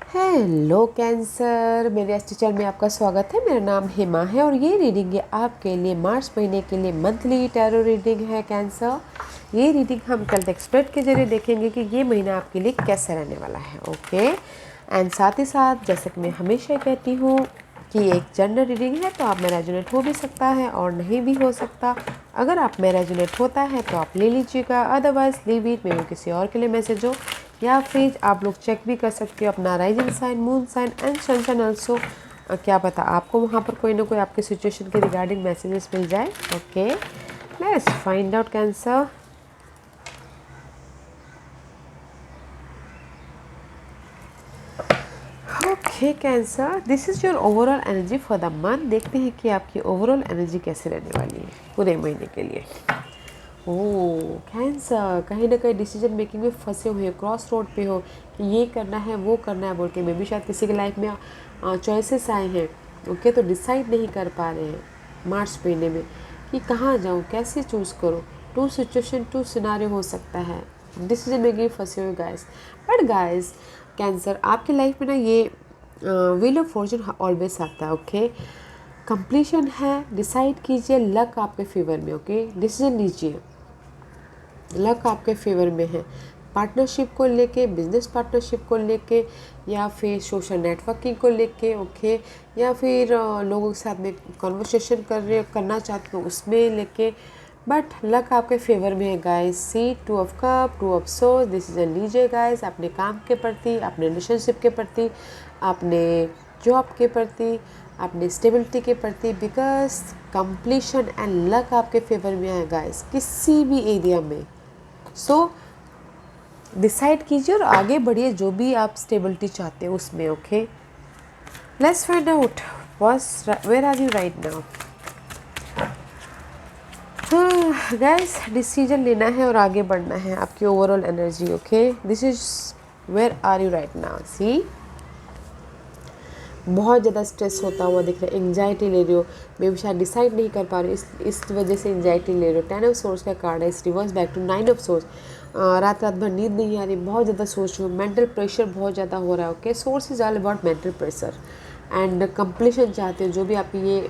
Hello cancer, मेरे astro channel में आपका स्वागत है। मेरा नाम हेमा है और ये रीडिंग है आपके लिए मार्च महीने के लिए मंथली टैरो रीडिंग है कैंसर। ये रीडिंग हम कल एक्सपर्ट के जरिए देखेंगे कि ये महीना आपके लिए कैसा रहने वाला है। ओके एंड साथ ही साथ जैसे कि मैं हमेशा कहती हूँ कि एक जनरल रीडिंग है तो आप में रेजोनेट हो भी सकता है और नहीं भी हो सकता। अगर आप में रेजोनेट होता है तो आप ले लीजिएगा, अदरवाइज लीव इट, मे किसी और के लिए मैसेज हो। या फिर आप लोग चेक भी कर सकते हो अपना rising sign, moon sign and sunshine also. क्या पता आपको वहाँ पर कोई ना कोई आपके सिचुएशन के रिगार्डिंग मैसेजेस मिल जाए। Okay let's find out cancer. Okay cancer, this is your overall energy for the month. देखते हैं कि आपकी ओवरऑल एनर्जी कैसे रहने वाली है पूरे महीने के लिए। ओह कैंसर, कहीं ना कहीं डिसीजन मेकिंग में फंसे हुए, क्रॉस रोड पे हो कि ये करना है वो करना है बोल के। मे भी शायद किसी के लाइफ में चॉइसेस आए हैं। ओके तो डिसाइड नहीं कर पा रहे हैं मार्च महीने में कि कहाँ जाऊँ, कैसे चूज़ करो। टू सिचुएशन, टू सिनारियो हो सकता है, डिसीजन मेकिंग फंसे हुए गाइस। बट गाइस कैंसर, आपकी लाइफ में ना ये व्हील ऑफ फॉर्चून ऑलवेज आता है। ओके कंप्लीशन है, डिसाइड कीजिए, लक आपके फेवर में। ओके डिसीजन लीजिए, लक आपके फेवर में है। पार्टनरशिप को लेके, बिजनेस पार्टनरशिप को लेके, या फिर सोशल नेटवर्किंग को लेके। ओके या फिर लोगों के साथ में कन्वर्सेशन करना चाहते हो उसमें लेके। बट लक आपके फेवर में है guys. See two of cup, two of swords, decision लीजिए गाइस अपने काम के प्रति, अपने रिलेशनशिप के प्रति, अपने जॉब के प्रति, अपने स्टेबिलिटी के प्रति। बिकॉज कंप्लीशन एंड लक आपके फेवर में है गाइस किसी भी एरिया में। सो डिसाइड कीजिए और आगे बढ़िए जो भी आप स्टेबिलिटी चाहते हो उसमें। Okay let's find out where are you right now. Guys decision लेना है और आगे बढ़ना है, आपकी overall energy. Okay this is where are you right now. See बहुत ज़्यादा स्ट्रेस होता हुआ दिख रहा है, एंग्जाइटी ले रही हो, मे भी शायद डिसाइड नहीं कर पा रही हो, इस वजह से एंग्जाइटी ले रहे हो। 10 ऑफ सोर्स का कार्ड है, इस reverse back to 9 of swords. रात भर नींद नहीं आ रही, बहुत ज़्यादा सोच रही हो, मेंटल प्रेशर बहुत ज़्यादा हो रहा है। Okay source is all about mental pressure and completion चाहते हो। जो भी आपकी ये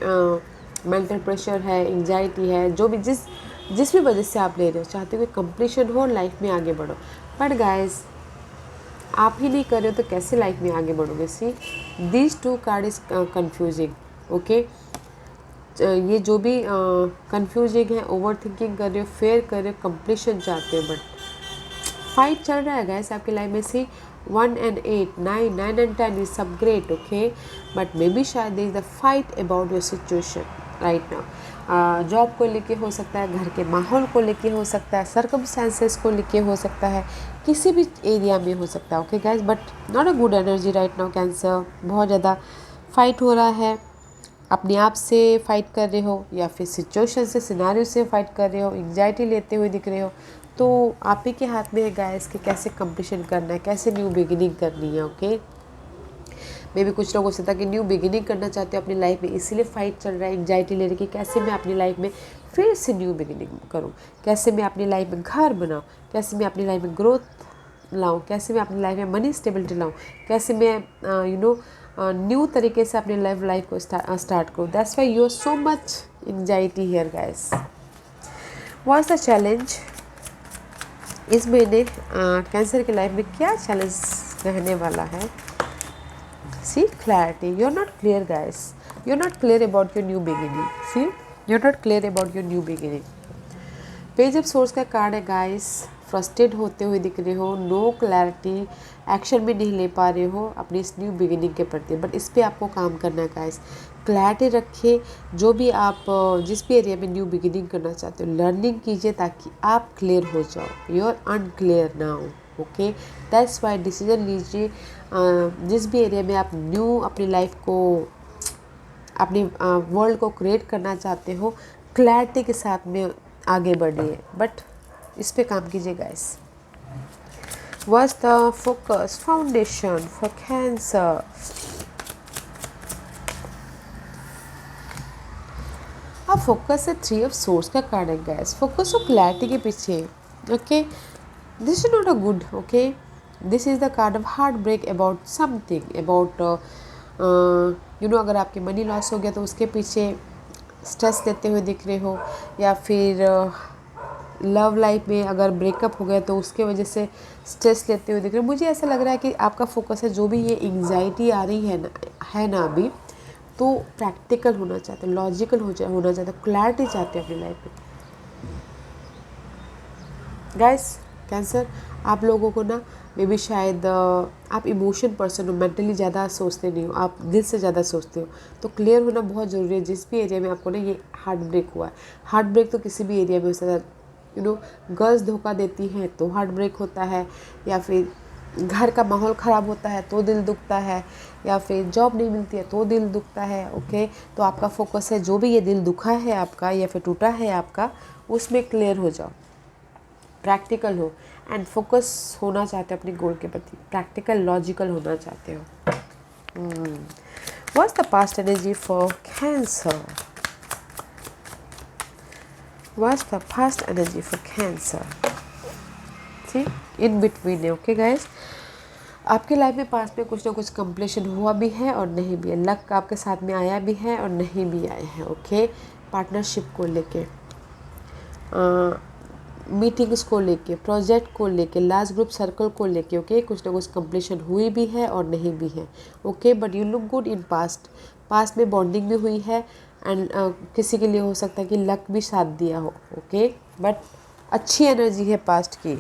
मेंटल प्रेशर है, एंग्जाइटी है, जो भी जिस भी वजह से आप ले रहे हो, चाहते हो कि कंप्लीशन हो, लाइफ में आगे बढ़ो। बट गाइज आप ही नहीं कर रहे हो तो कैसे लाइफ में आगे बढ़ोगे। See this two card is confusing. Okay ये जो भी कंफ्यूजिंग है, ओवर थिंकिंग कर रहे हो, फेयर कर रहे हो, कंप्लीशन चाहते हो। बट फाइट चल रहा है गैस आपकी लाइफ में। सी 1 and 8, 9, 9 and 10 is सब great. Okay but may be शायद there is the fight about your situation right now. Job को लेके हो सकता है, घर के माहौल को लेके हो सकता है, सर्कमस्टेंसेस को लेके हो सकता है, किसी भी एरिया में हो सकता है। Okay guys but not a good energy right now cancer. बहुत ज़्यादा फाइट हो रहा है, अपने आप से फाइट कर रहे हो या फिर सिचुएशन से, सिनारियो से फाइट कर रहे हो, एंग्जाइटी लेते हुए दिख रहे हो। तो आप ही के हाथ में है गाइस कि कैसे कंप्लीशन करना है, कैसे न्यू बिगिनिंग करनी है। ओके मे भी कुछ लोग हो सकता है कि न्यू बिगिनिंग करना चाहते हो अपनी लाइफ में, इसीलिए फाइट चल रहा है, एंग्जाइटी ले रही कि कैसे मैं अपनी लाइफ में फिर से न्यू बिगिनिंग करूँ, कैसे मैं अपनी लाइफ में घर बनाऊँ, कैसे मैं अपनी लाइफ में ग्रोथ लाऊँ, कैसे मैं अपनी लाइफ में मनी स्टेबिलिटी लाऊँ, कैसे मैं न्यू तरीके से अपनी लाइफ को स्टार्ट करूँ। That's why you are so much anxiety here guys. What's the challenge इस महीने कैंसर की लाइफ में, क्या चैलेंज रहने वाला है। See clarity, you're not clear guys, you're not clear about your new beginning. See you're not clear about your new beginning. Page of swords का card है गाइस। फ्रस्ट्रेट होते हुए दिख रहे हो, नो क्लैरिटी, एक्शन भी नहीं ले पा रहे हो अपनी इस न्यू बिगिनिंग के प्रति। बट इस पे आपको काम करना है गाइस। क्लैरिटी रखिए, जो भी आप जिस भी एरिया में न्यू बिगिनिंग करना चाहते हो, लर्निंग कीजिए ताकि आप क्लियर हो जाओ। You are unclear now. Okay that's why decision लीजिए। जिस भी एरिया में आप न्यू अपनी लाइफ को, अपनी वर्ल्ड को क्रिएट करना चाहते हो, क्लैरिटी के साथ में आगे बढ़िए। बट इस पे काम कीजिए guys. What's the focus foundation for cancer. अब फोकस है 3 ऑफ सोर्स का कार्ड है गाइस। फोकस और क्लैरिटी के पीछे। Okay this is not a good. Okay this is the card of heart break about something about अगर आपके money loss हो गया तो उसके पीछे स्ट्रेस लेते हुए दिख रहे हो, या फिर लव लाइफ में अगर ब्रेकअप हो गया तो उसके वजह से स्ट्रेस लेते हुए दिख रहे हो। मुझे ऐसा लग रहा है कि आपका फोकस है, जो भी ये एंग्जाइटी आ रही है ना अभी, तो प्रैक्टिकल होना चाहते हो, लॉजिकल होना चाहते हो, क्लैरिटी चाहते हो अपनी लाइफ में। गाइस कैंसर, आप लोगों को ना मे बी शायद आप इमोशन पर्सन हो, मेंटली ज़्यादा सोचते नहीं हो, आप दिल से ज़्यादा सोचते हो, तो क्लियर होना बहुत ज़रूरी है। जिस भी एरिया में आपको ना ये हार्ट ब्रेक हुआ है, हार्ट ब्रेक तो किसी भी एरिया में हो सकता है। गर्ल्स धोखा देती हैं तो हार्ट ब्रेक होता है, या फिर घर का माहौल ख़राब होता है तो दिल दुखता है, या फिर जॉब नहीं मिलती है तो दिल दुखता है। ओके, तो आपका फोकस है, जो भी ये दिल दुखा है आपका या फिर टूटा है आपका, उसमें क्लियर हो जाओ, प्रैक्टिकल हो एंड फोकस होना चाहते हो अपने गोल के प्रति, प्रैक्टिकल लॉजिकल होना चाहते हो। What's the past energy for cancer? What's the past energy for Cancer? See, in between है। ओके गाइस, आपके लाइफ में पास्ट में कुछ ना कुछ कंप्लीशन हुआ भी है और नहीं भी है, लक आपके साथ में आया भी है और नहीं भी आए हैं। ओके, पार्टनरशिप को लेके, मीटिंग्स को लेके, प्रोजेक्ट को लेके, लास्ट ग्रुप सर्कल को लेके, ओके, कुछ ना कुछ कंप्लीशन हुई भी है और नहीं भी है। Okay, but you look good in past में बॉन्डिंग भी हुई है एंड किसी के लिए हो सकता है कि लक भी साथ दिया हो। ओके, बट अच्छी एनर्जी है पास्ट की।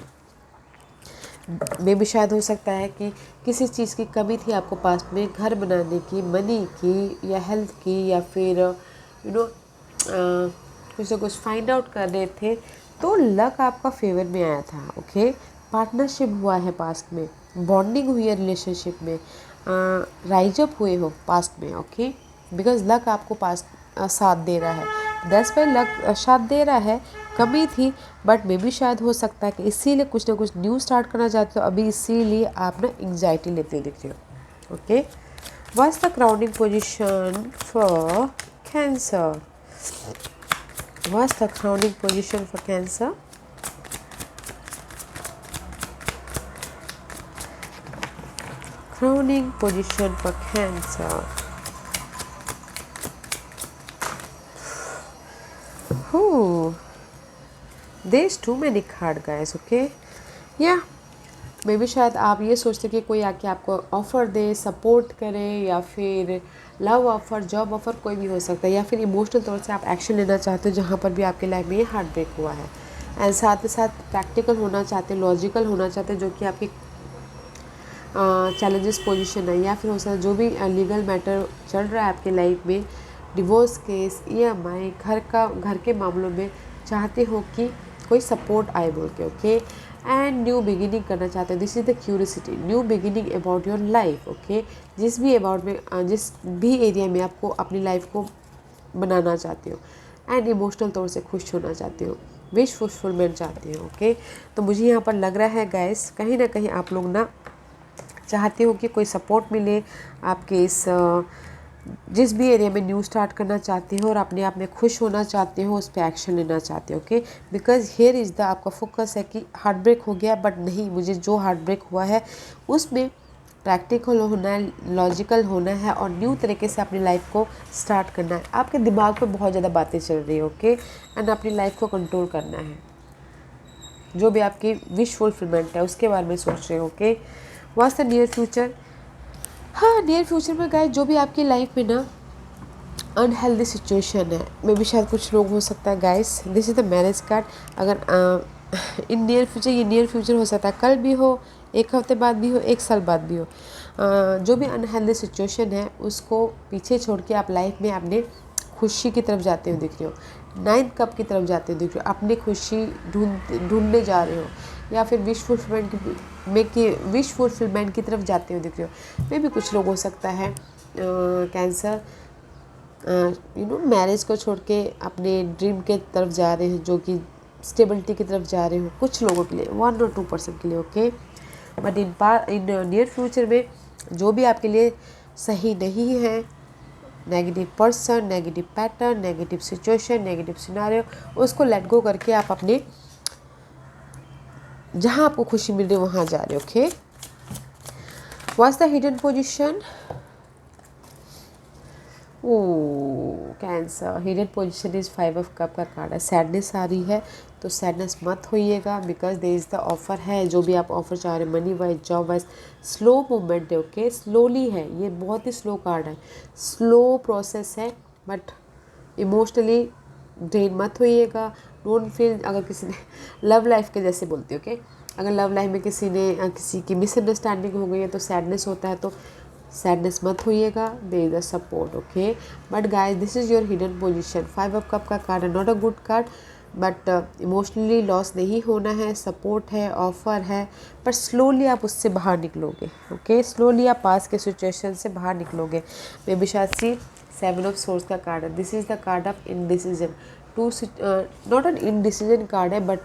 मे भी शायद हो सकता है कि किसी चीज़ की कमी थी आपको पास्ट में, घर बनाने की, मनी की, या हेल्थ की, या फिर कुछ ना कुछ फाइंड आउट कर रहे थे, तो लक आपका फेवर में आया था। ओके, पार्टनरशिप हुआ है पास्ट में, बॉन्डिंग हुई है रिलेशनशिप में, राइज अप हुए हो पास्ट में। ओके, बिकॉज लक आपको पास्ट साथ दे रहा है, 10 पे लक साथ दे रहा है। कमी थी बट मे भी शायद हो सकता है कि इसीलिए कुछ ना कुछ न्यू स्टार्ट करना चाहते हो अभी, इसीलिए आप ना एंग्जाइटी लेते दिख रहे हो। Okay, what's the crowning position for cancer? What's the crowning position for Cancer? Crowning position for Cancer. Oh, there's too many card guys. Okay, yeah. मे भी शायद आप ये सोचते कि कोई आके आपको ऑफ़र दे, सपोर्ट करे, या फिर लव ऑफ़र, जॉब ऑफ़र, कोई भी हो सकता है, या फिर इमोशनल तौर से आप एक्शन लेना चाहते हो जहाँ पर भी आपके लाइफ में ये हार्ट ब्रेक हुआ है। एंड साथ ही साथ प्रैक्टिकल होना चाहते, लॉजिकल होना चाहते, जो कि आपकी चैलेंजेस पोजीशन है, या फिर हो सकता है जो भी लीगल मैटर चल रहा है आपके लाइफ में, डिवोर्स केस, EMI, घर के मामलों में चाहते हो कि कोई सपोर्ट आए बोल के। ओके, एंड न्यू बिगिनिंग करना चाहते हो। This is the curiosity, new beginning about your life. Okay, जिस भी एरिया में आपको अपनी लाइफ को बनाना चाहते हो, एंड इमोशनल तौर से खुश होना चाहते हो, विश फुलफिलमेंट चाहते हो। ओके, तो मुझे यहाँ पर लग रहा है गाइस, कहीं ना कहीं आप लोग ना चाहते हो कि कोई सपोर्ट मिले आपके इस जिस भी एरिया में न्यू स्टार्ट करना चाहते हो और अपने आप में खुश होना चाहते हो, उस पर एक्शन लेना चाहते हो। Okay, because here is the आपका फोकस है कि हार्ट ब्रेक हो गया, बट नहीं, मुझे जो हार्ट ब्रेक हुआ है उसमें प्रैक्टिकल होना है, लॉजिकल होना है और न्यू तरीके से अपनी लाइफ को स्टार्ट करना है। आपके दिमाग पे बहुत ज़्यादा बातें चल रही है। ओके, एंड अपनी लाइफ को कंट्रोल करना है, जो भी आपकी विश फुलफिलमेंट है उसके बारे में सोच रहे हो। Okay, what's the near future? हाँ, नियर फ्यूचर में गाइस, जो भी आपकी लाइफ में ना अनहेल्दी सिचुएशन है, मे भी शायद कुछ लोग हो सकता है guys, this is the marriage card. अगर इन नियर फ्यूचर, ये नियर फ्यूचर हो सकता है कल भी हो, एक हफ्ते बाद भी हो, एक साल बाद भी हो, जो भी अनहेल्दी सिचुएशन है उसको पीछे छोड़ के आप लाइफ में अपने खुशी की तरफ जाते हुए दिख रहे हो, 9th कप की तरफ जाते हुए दिख रहे हो, अपनी खुशी ढूंढने जा रहे हो, या फिर विश फुलफिलमेंट की तरफ जाते हुए दिख रहे हो। मे भी कुछ लोग हो सकता है कैंसर मैरिज को छोड़ के अपने ड्रीम के तरफ जा रहे हैं, जो कि स्टेबिलिटी की तरफ जा रहे हो, कुछ लोगों के लिए 1 और 2% के लिए। Okay, but in near future में जो भी आपके लिए सही नहीं है, negative person, negative pattern, negative situation, negative scenario, उसको लेट गो करके आप अपने जहाँ आपको खुशी मिल रही है वहाँ जा रहे हो। Okay, what's the hidden position? Cancer, hidden position is 5 of cup का कार्ड है। सैडनेस आ रही है तो सैडनेस मत होइएगा, because there is the offer है। जो भी आप ऑफर चाह रहे हैं, money wise, job wise, slow movement है। ओके, स्लोली है, ये बहुत ही स्लो कार्ड है, स्लो प्रोसेस है, बट इमोशनली ड्रेन मत होइएगा। डोंट फील, अगर किसी ने लव लाइफ के जैसे बोलते हो, ओके, अगर लव लाइफ में किसी की मिसअंडरस्टैंडिंग हो गई है तो सैडनेस होता है, तो सैडनेस मत होइएगा, there is a support. Okay, but guys this is your hidden position. 5 of cup का कार्ड है, not a good card, but emotionally loss नहीं होना है, सपोर्ट है, ऑफर है, पर स्लोली आप उससे बाहर निकलोगे। ओके, स्लोली आप पास के सिचुएशन से बाहर निकलोगे। मे बी शायद सी 7 ऑफ सोर्स का कार्ड है। This is the card of indecision. Not an indecision card है, but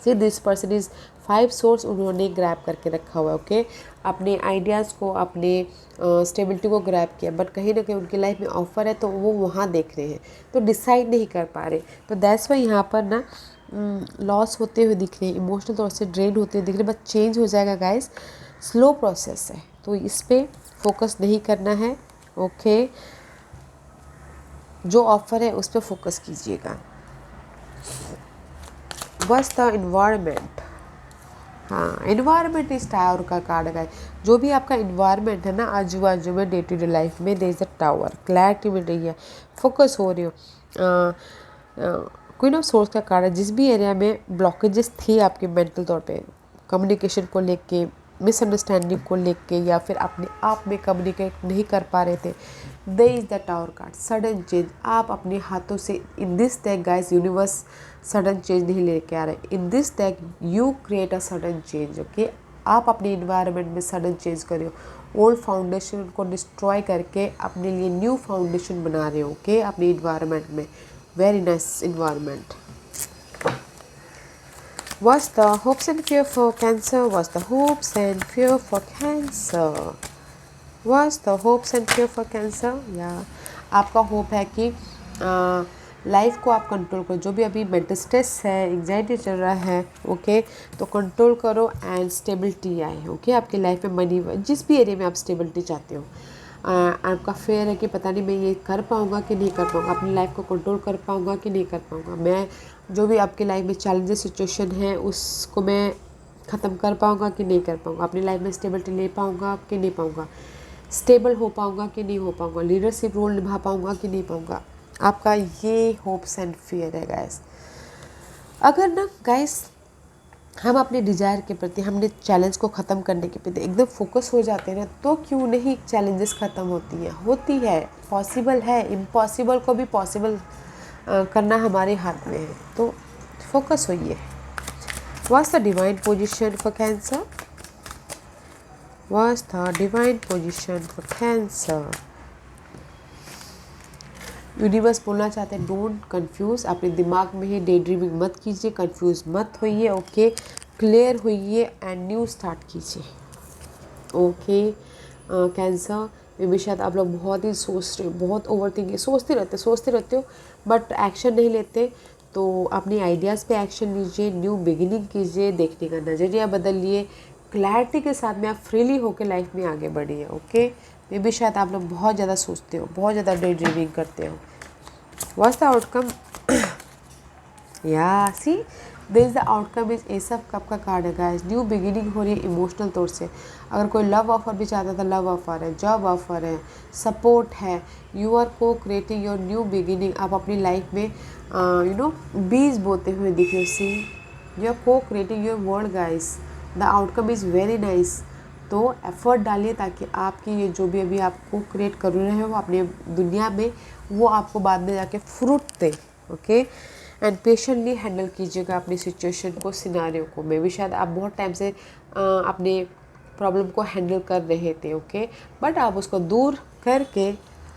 see this person is 5 swords उन्होंने ग्रैब करके रखा हुआ है। ओके, अपने आइडियाज़ को, अपने स्टेबिलिटी को ग्रैब किया, बट कहीं ना कहीं उनकी लाइफ में ऑफर है तो वो वहाँ देख रहे हैं, तो डिसाइड नहीं कर पा रहे। तो दैट्स वाई यहाँ पर ना लॉस होते हुए दिख रहे हैं, इमोशनल तौर से ड्रेन होते हुए दिख रहे हैं, बट चेंज हो जाएगा गाइस। स्लो प्रोसेस है, तो इस पर फोकस नहीं करना है। ओके, जो ऑफर है उस पर फोकस कीजिएगा। बस द इन्वायरमेंट, हाँ, इन्वायरमेंट इस टावर का कार्ड है। जो भी आपका इन्वायरमेंट है ना आजू बाजू में, डे टू डे लाइफ में, there is a tower, clarity मिल रही है, फोकस हो रही हो। क्वीन ऑफ सोर्स का कार्ड है। जिस भी एरिया में ब्लॉकेजेस थे आपके मेंटल तौर पे, कम्युनिकेशन को लेके, मिसअंडरस्टैंडिंग को लेके, या फिर अपने आप में कम्युनिकेट नहीं कर पा रहे थे, there is the tower card, sudden change. आप अपने हाथों से, in this deck guys, universe sudden change नहीं लेके आ रहे। In this deck you create a sudden change. Okay, आप अपने इन्वायरमेंट में सडन चेंज कर रहे हो, ओल्ड फाउंडेशन को डिस्ट्रॉय करके अपने लिए न्यू फाउंडेशन बना रहे हो। ओके, अपने इन्वायरमेंट में, very nice environment. What's the hopes and fear for Cancer? What's the hopes and fear for Cancer? What's the hopes and fear for Cancer? या आपका होप है कि लाइफ को आप कंट्रोल करो। जो भी अभी मेंटल स्ट्रेस है, एंग्जाइटी चल रहा है, ओके, तो कंट्रोल करो एंड स्टेबिलिटी आए। ओके, आपकी लाइफ में मनी, जिस भी एरिया में आप स्टेबिलिटी चाहते हो, आपका फेयर है कि पता नहीं मैं ये कर पाऊँगा कि नहीं कर पाऊँगा, अपनी लाइफ को कंट्रोल कर पाऊँगा कि नहीं कर पाऊँगा, मैं जो भी आपकी लाइफ में चैलेंजेस सिचुएशन है उसको मैं ख़त्म कर पाऊँगा कि नहीं कर पाऊँगा, अपनी लाइफ में स्टेबिलिटी ले पाऊँगा कि नहीं पाऊँगा, स्टेबल हो पाऊँगा कि नहीं हो पाऊँगा, लीडरशिप रोल निभा पाऊँगा कि नहीं पाऊँगा। आपका ये होप्स एंड फियर है गाइस। अगर ना गाइस हम अपने डिज़ायर के प्रति, हमने चैलेंज को ख़त्म करने के प्रति एकदम फोकस हो जाते हैं ना, तो क्यों नहीं चैलेंजेस ख़त्म होती है, पॉसिबल है। इम्पॉसिबल को भी पॉसिबल करना हमारे हाथ में है, तो फोकस होइए। What's the divine position for cancer? What's the divine position for cancer? Universe बोलना चाहते हैं, डोंट कंफ्यूज। अपने दिमाग में ही डे ड्रीमिंग मत कीजिए, कंफ्यूज मत होइए। ओके, क्लियर होइए एंड न्यू स्टार्ट कीजिए। ओके कैंसर में भी शायद आप लोग बहुत ही सोच रहे हो, बहुत ओवर थिंकिंग, सोचते रहते हो बट एक्शन नहीं लेते। तो अपने आइडियाज़ पे एक्शन लीजिए, न्यू बिगिनिंग कीजिए, देखने का नज़रिया बदलिए, क्लैरिटी के साथ में आप फ्रीली होकर लाइफ में आगे बढ़िए। ओके, मे भी शायद आप लोग बहुत ज़्यादा सोचते हो, बहुत ज़्यादा डे ड्रीमिंग करते हो। What's the outcome? या see this the outcome is ace of cup का कार्ड है गाइस। न्यू बिगिनिंग हो रही है इमोशनल तौर से। अगर कोई लव ऑफर भी चाहता था, लव ऑफर है, जॉब ऑफर है, सपोर्ट है, यू आर को क्रिएटिंग योर न्यू बिगिनिंग। आप अपनी लाइफ में बीज बोते हुए दिखे। सी यू आर को creating your world guys. The outcome is very nice. तो एफर्ट डालिए ताकि आपकी ये जो भी अभी आपको क्रिएट कर रहे हो अपने दुनिया में, वो आपको बाद में जाके fruit they. Okay, and patiently handle कीजिएगा अपनी सिचुएशन को, सिनारियो को। मे भी शायद आप बहुत टाइम से अपने प्रॉब्लम को हैंडल कर रहे थे, ओके, बट आप उसको दूर करके,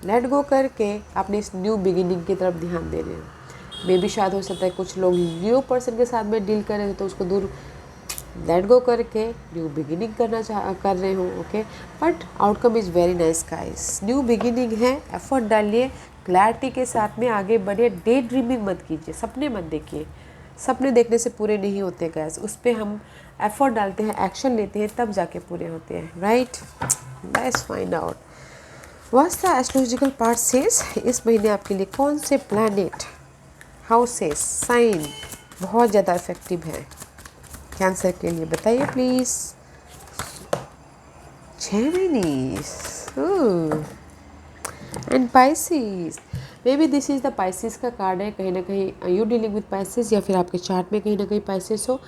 लेट गो करके अपने इस न्यू बिगिनिंग की तरफ ध्यान दे रहे हैं। मे भी शायद हो सकता है कुछ लोग न्यू पर्सन के साथ में डील कर रहे थे, तो उसको दूर लेट गो करके न्यू बिगिनिंग कर रहे हो। Okay, but outcome is very nice guys. New beginning है, एफर्ट डालिए, क्लैरिटी के साथ में आगे बढ़िए। डे ड्रीमिंग मत कीजिए, सपने मत देखिए, सपने देखने से पूरे नहीं होते गैस, उस पर हम एफर्ट डालते हैं, एक्शन लेते हैं, तब जाके पूरे होते हैं, right. Let's find out what's the astrological part says. इस महीने आपके लिए कौन से प्लैनेट, हाउसेस, साइन बहुत ज़्यादा इफेक्टिव है कैंसर के लिए, बताइए please. Geminis and Pisces, may be this is the Pisces का कार्ड है, कहीं ना कहीं यू डीलिंग विद पाइसिस, या फिर आपके चार्ट में कहीं ना कहीं पाइसिस हो।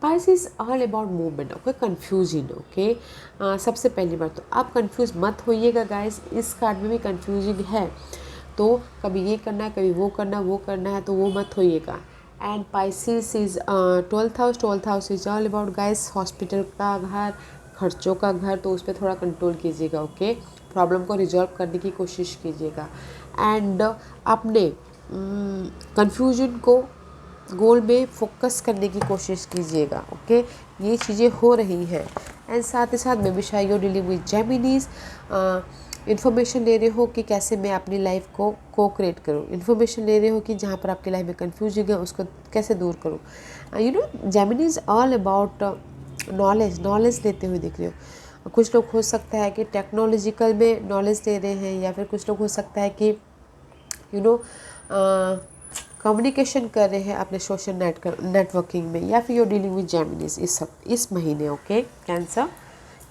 Pisces all about movement, okay, confusing, okay. सबसे पहली बार तो आप कंफ्यूज मत होइएगा गाइस, इस कार्ड में भी कंफ्यूजिंग है, तो कभी ये करना है, कभी वो करना है, तो वो मत होइएगा। And Pisces is 12th house is all about guys hospital का घर, खर्चों का घर, तो उस पर थोड़ा कंट्रोल कीजिएगा, ओके। प्रॉब्लम को रिजॉल्व करने की कोशिश कीजिएगा एंड अपने कंफ्यूजन को गोल में फोकस करने की कोशिश कीजिएगा, ओके। ये चीज़ें हो रही हैं एंड साथ ही साथ मे बी शायद डीलिंग विद जेमिनीज, इन्फॉर्मेशन ले रहे हो कि कैसे मैं अपनी लाइफ को क्रिएट करूँ, इन्फॉर्मेशन ले रहे हो कि जहाँ पर आपकी लाइफ में कंफ्यूजन है उसको कैसे दूर करूँ। You know Geminis all about knowledge लेते हुए दिख रहे हो। कुछ लोग हो सकता है कि टेक्नोलॉजिकल में नॉलेज ले रहे हैं, या फिर कुछ लोग हो सकता है कि यू नो कम्युनिकेशन कर रहे हैं अपने सोशल नेटवर्किंग में, या फिर यू डीलिंग विद जेमिनीज इस महीने, ओके कैंसर,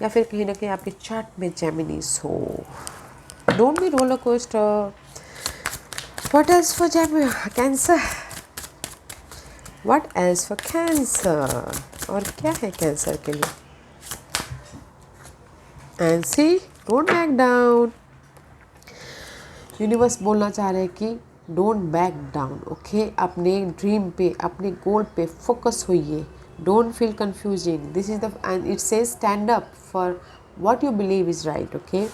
या फिर कहीं ना कहीं आपके चार्ट में जेमिनीज हो। Don't be roller coaster. What else for cancer, what else for cancer, और क्या है कैंसर के लिए। And see don't back down, universe बोलना चाह रहे हैं कि डोंट बैक डाउन, ओके। अपने ड्रीम पे, अपने गोल पे फोकस होइए, don't feel confusing, this is the end it says stand up for what you believe is right, okay.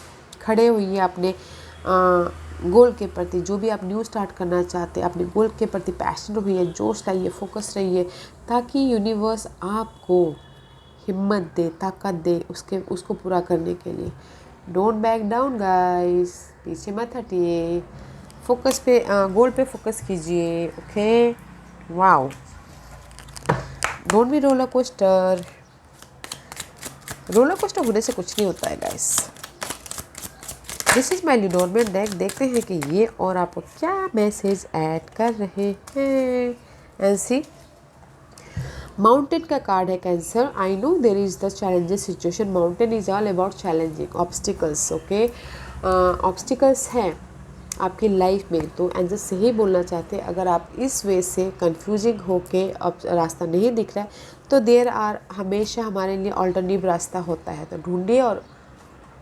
खड़े होइए अपने गोल के प्रति, जो भी आप न्यू स्टार्ट करना चाहते हैं, अपने गोल के प्रति पैशनेट होइए, जोश लाइए, फोकस रहिए, ताकि यूनिवर्स आपको हिम्मत दे, ताकत दे उसको पूरा करने के लिए। डोंट बैक डाउन गाइस, पीछे मत हटिए, फोकस पे, गोल पे फोकस कीजिए, okay. Wow, don't be roller coaster. Roller coaster होने से कुछ नहीं होता है guys. This is my Lenormand deck, देखते हैं कि ये और आपको क्या मैसेज ऐड कर रहे हैं। एंड सी माउंटेन का कार्ड है cancer. I know there is the challenges situation, mountain is all about challenging obstacles, okay. Obstacles हैं आपकी लाइफ में, तो एंजल से ही बोलना चाहते हैं अगर आप इस वे से कंफ्यूजिंग होके अब रास्ता नहीं दिख रहा है, तो देर आर हमेशा हमारे लिए ऑल्टरनेटिव रास्ता होता है, तो ढूंढिए और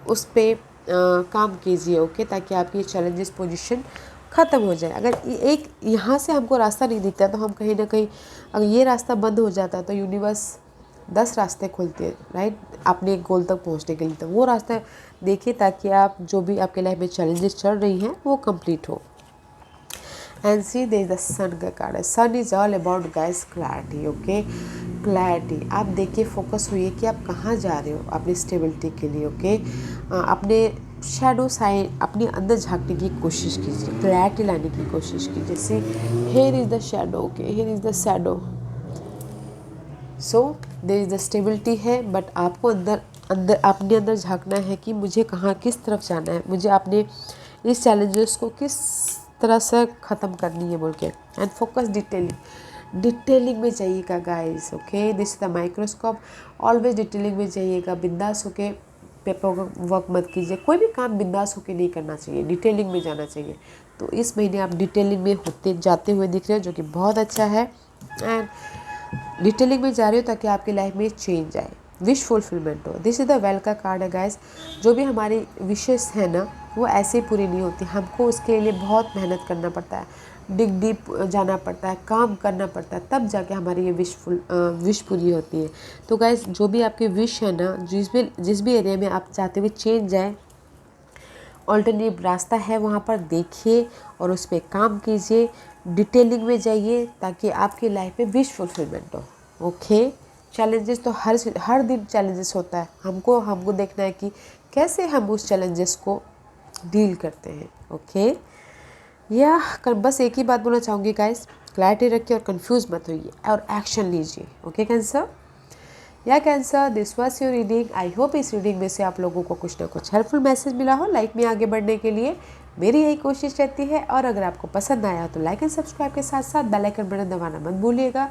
उस पर काम कीजिए, ओके, ताकि आपकी चैलेंजेस पोजीशन ख़त्म हो जाए। अगर एक यहाँ से हमको रास्ता नहीं दिखता तो हम कहीं ना कहीं, अगर ये रास्ता बंद हो जाता है तो यूनिवर्स 10 रास्ते खोलते हैं, राइट, अपने एक गोल तक पहुँचने के लिए। तो वो रास्ता देखिए ताकि आप जो भी आपके लाइफ में चैलेंजेस चल रही हैं वो कंप्लीट हो। And see there is the sun का कार्ड है। Sun is all about guys clarity, okay, clarity. आप देखिए, फोकस होइए कि आप कहाँ जा रहे हो अपनी स्टेबिलिटी के लिए, ओके। अपने शैडो साइड अपने अंदर झांकने की कोशिश कीजिए, क्लैरिटी लाने की कोशिश कीजिए। जैसे here is the shadow, okay, here is the shadow, so there is the stability है, बट आपको अपने अंदर झांकना है कि मुझे कहाँ किस तरफ जाना है, मुझे अपने इस चैलेंजेस को किस तरह से ख़त्म करनी है बोल के। एंड फोकस डिटेलिंग में जाइएगा guys, okay. This is the microscope, always detailing में जाइएगा, बिंदास होके पेपर वर्क मत कीजिए, कोई भी काम बिंदास होके नहीं करना चाहिए, डिटेलिंग में जाना चाहिए। तो इस महीने आप डिटेलिंग में जाते हुए दिख रहे हो, जो कि बहुत अच्छा है। एंड डिटेलिंग में जा रहे हो ताकि आपकी लाइफ में चेंज आए, विश फुलफिलमेंट हो। दिस इज़ द वेल का कार्ड है गाइस। जो भी हमारी विशेष है ना, वो ऐसे ही पूरी नहीं होती, हमको उसके लिए बहुत मेहनत करना पड़ता है, डिग डीप जाना पड़ता है, काम करना पड़ता है, तब जाके हमारी ये विश पूरी होती है। तो गाइस, जो भी आपकी विश है ना, जिस भी एरिया में आप चाहते हुए चेंज आए, ऑल्टरनेटिव रास्ता है, वहाँ पर देखिए और उस पर काम कीजिए, डिटेलिंग में जाइए ताकि आपकी लाइफ में विश फुलफिलमेंट हो, ओके। चैलेंजेस तो हर दिन चैलेंजेस होता है, हमको देखना है कि कैसे हम उस चैलेंजेस को डील करते हैं, ओके। या बस एक ही बात बोलना चाहूँगी गाइस, क्लैरिटी रखिए और कंफ्यूज मत होइए और एक्शन लीजिए। Okay Cancer? या Cancer, this was your reading. I hope इस रीडिंग में से आप लोगों को कुछ ना कुछ हेल्पफुल मैसेज मिला हो लाइफ में आगे बढ़ने के लिए। मेरी यही कोशिश रहती है। और अगर आपको पसंद आया तो लाइक एंड सब्सक्राइब के साथ साथ बेल आइकन बटन दबाना मत भूलिएगा,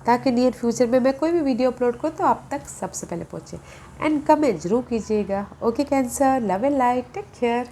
ताकि नियर फ्यूचर में मैं कोई भी वीडियो अपलोड करूँ तो आप तक सबसे पहले पहुँचे। एंड कमेंट जरूर कीजिएगा। Okay cancer, love and light, take care.